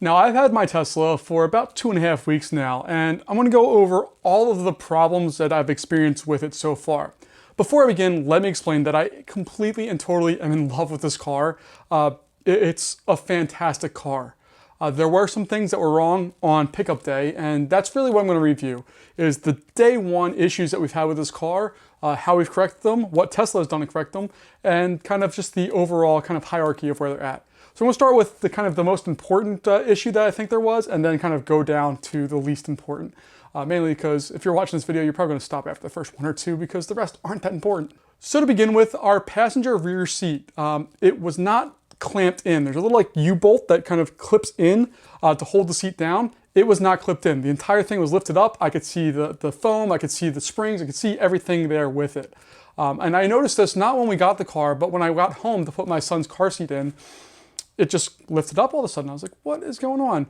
Now, I've had my Tesla for about 2.5 weeks now, and I'm going to go over all of the problems that I've experienced with it so far. Before I begin, let me explain that I completely and totally am in love with this car. It's a fantastic car. There were some things that were wrong on pickup day, and that's really what I'm going to review, is the day one issues that we've had with this car, how we've corrected them, what Tesla has done to correct them, and kind of just the overall kind of hierarchy of where they're at. So I'm going to start with the kind of the most important issue that I think there was, and then kind of go down to the least important. Mainly because if you're watching this video, you're probably going to stop after the first one or two because the rest aren't that important. So to begin with, our passenger rear seat, it was not clamped in. There's a little like U-bolt that kind of clips in to hold the seat down. It was not clipped in. The entire thing was lifted up. I could see the foam, I could see the springs, I could see everything there with it. And I noticed this not when we got the car, but when I got home to put my son's car seat in, it just lifted up all of a sudden. I was like, what is going on?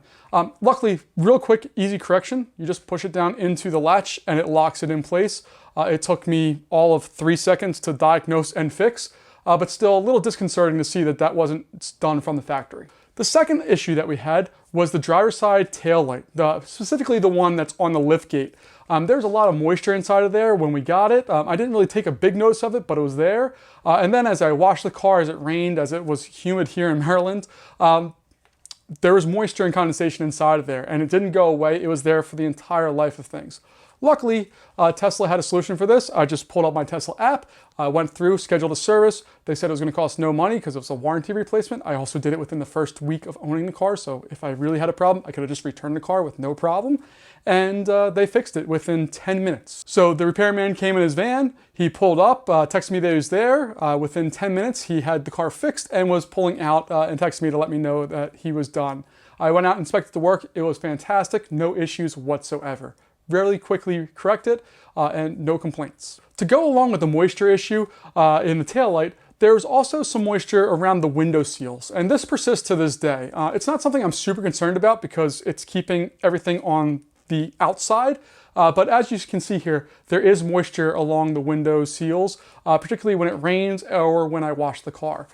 Luckily, real quick, easy correction. You just push it down into the latch and it locks it in place. It took me all of 3 seconds to diagnose and fix, but still a little disconcerting to see that that wasn't done from the factory. The second issue that we had was the driver's side tail light, specifically the one that's on the lift gate. There's a lot of moisture inside of there when we got it. I didn't really take a big notice of it, but it was there. And then as I washed the car, as it rained, as it was humid here in Maryland, there was moisture and condensation inside of there, and it didn't go away. It was there for the entire life of things. Luckily, Tesla had a solution for this. I just pulled up my Tesla app, went through, scheduled a service. They said it was going to cost no money because it was a warranty replacement. I also did it within the first week of owning the car, so if I really had a problem, I could have just returned the car with no problem. And they fixed it within 10 minutes. So the repairman came in his van, he pulled up, texted me that he was there. Within 10 minutes, he had the car fixed and was pulling out and texted me to let me know that he was done. I went out and inspected the work. It was fantastic, no issues whatsoever. Very quickly corrected and no complaints. To go along with the moisture issue in the taillight, there's also some moisture around the window seals, and this persists to this day. It's not something I'm super concerned about because it's keeping everything on the outside, but as you can see here, there is moisture along the window seals, particularly when it rains or when I wash the car.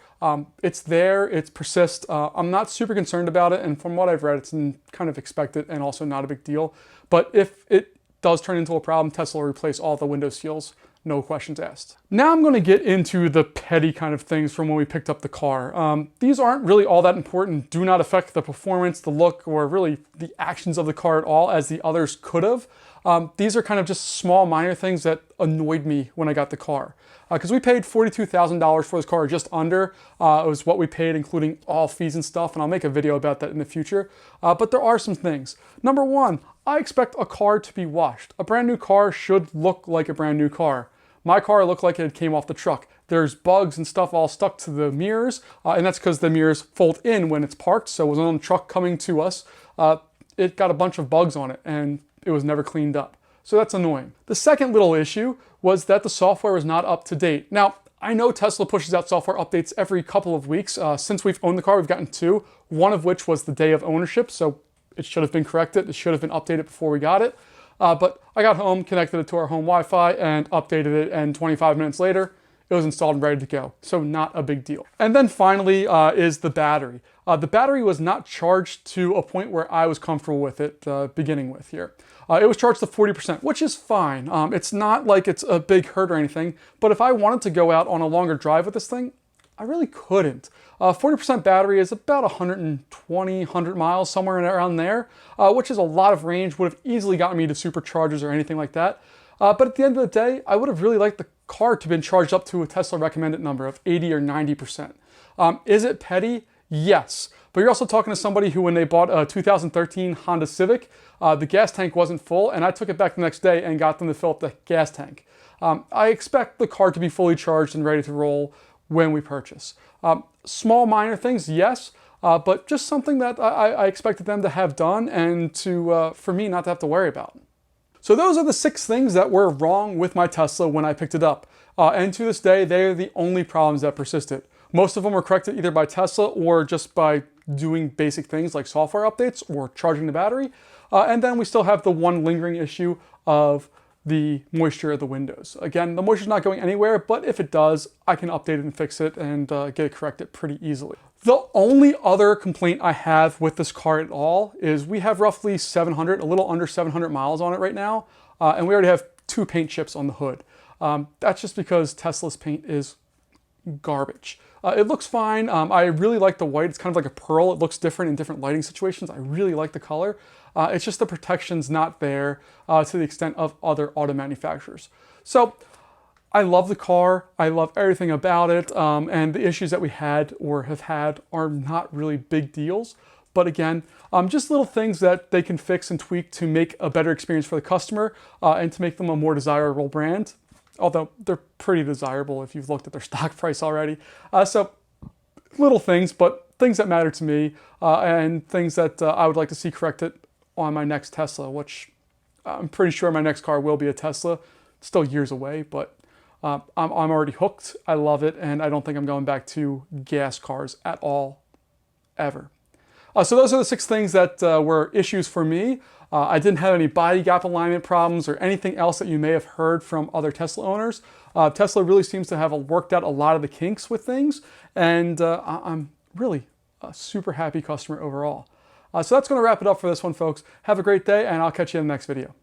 It's there, it persists. I'm not super concerned about it, and from what I've read, it's kind of expected and also not a big deal. But if it does turn into a problem, Tesla will replace all the window seals, no questions asked. Now I'm going to get into the petty kind of things from when we picked up the car. These aren't really all that important, do not affect the performance, the look, or really the actions of the car at all as the others could have. These are kind of just small minor things that annoyed me when I got the car. Because we paid $42,000 for this car, just under. It was what we paid including all fees and stuff, and I'll make a video about that in the future. But there are some things. Number one, I expect a car to be washed. A brand new car should look like a brand new car. My car looked like it came off the truck. There's bugs and stuff all stuck to the mirrors, and that's because the mirrors fold in when it's parked, so it was on the truck coming to us. It got a bunch of bugs on it, and it was never cleaned up. So that's annoying. The second little issue was that the software was not up to date. Now, I know Tesla pushes out software updates every couple of weeks. Since we've owned the car, we've gotten 2, one of which was the day of ownership, so it should have been corrected. It should have been updated before we got it. But I got home, connected it to our home Wi-Fi, and updated it, and 25 minutes later, it was installed and ready to go. So not a big deal. And then finally is the battery. The battery was not charged to a point where I was comfortable with it beginning with here. It was charged to 40%, which is fine. It's not like it's a big hurt or anything, but if I wanted to go out on a longer drive with this thing, I really couldn't. 40% battery is about 120, 100 miles, somewhere around there, which is a lot of range, would have easily gotten me to superchargers or anything like that. But at the end of the day, I would have really liked the car to have been charged up to a Tesla recommended number of 80 or 90%. Is it petty? Yes. But you're also talking to somebody who, when they bought a 2013 Honda Civic, the gas tank wasn't full, and I took it back the next day and got them to fill up the gas tank. I expect the car to be fully charged and ready to roll when we purchase. Small minor things, yes, but just something that I expected them to have done and to for me not to have to worry about. So those are the 6 things that were wrong with my Tesla when I picked it up. And to this day, they are the only problems that persisted. Most of them were corrected either by Tesla or just by doing basic things like software updates or charging the battery. And then we still have the one lingering issue of the moisture of the windows. Again, the moisture's not going anywhere, but if it does, I can update it and fix it and get it corrected pretty easily. The only other complaint I have with this car at all is we have roughly 700, a little under 700 miles on it right now, and we already have 2 paint chips on the hood. That's just because Tesla's paint is garbage. It looks fine. I really like the white. It's kind of like a pearl. It looks different in different lighting situations. I really like the color. It's just the protection's not there to the extent of other auto manufacturers. So I love the car. I love everything about it. And the issues that we had or have had are not really big deals. But again, just little things that they can fix and tweak to make a better experience for the customer and to make them a more desirable brand. Although they're pretty desirable if you've looked at their stock price already. So little things, but things that matter to me and things that I would like to see corrected on my next Tesla, which I'm pretty sure my next car will be a Tesla. It's still years away, but I'm already hooked. I love it, and I don't think I'm going back to gas cars at all, ever. So those are the 6 things that were issues for me. I didn't have any body gap alignment problems or anything else that you may have heard from other Tesla owners. Tesla really seems to have worked out a lot of the kinks with things, and I'm really a super happy customer overall. So that's going to wrap it up for this one, folks. Have a great day, and I'll catch you in the next video.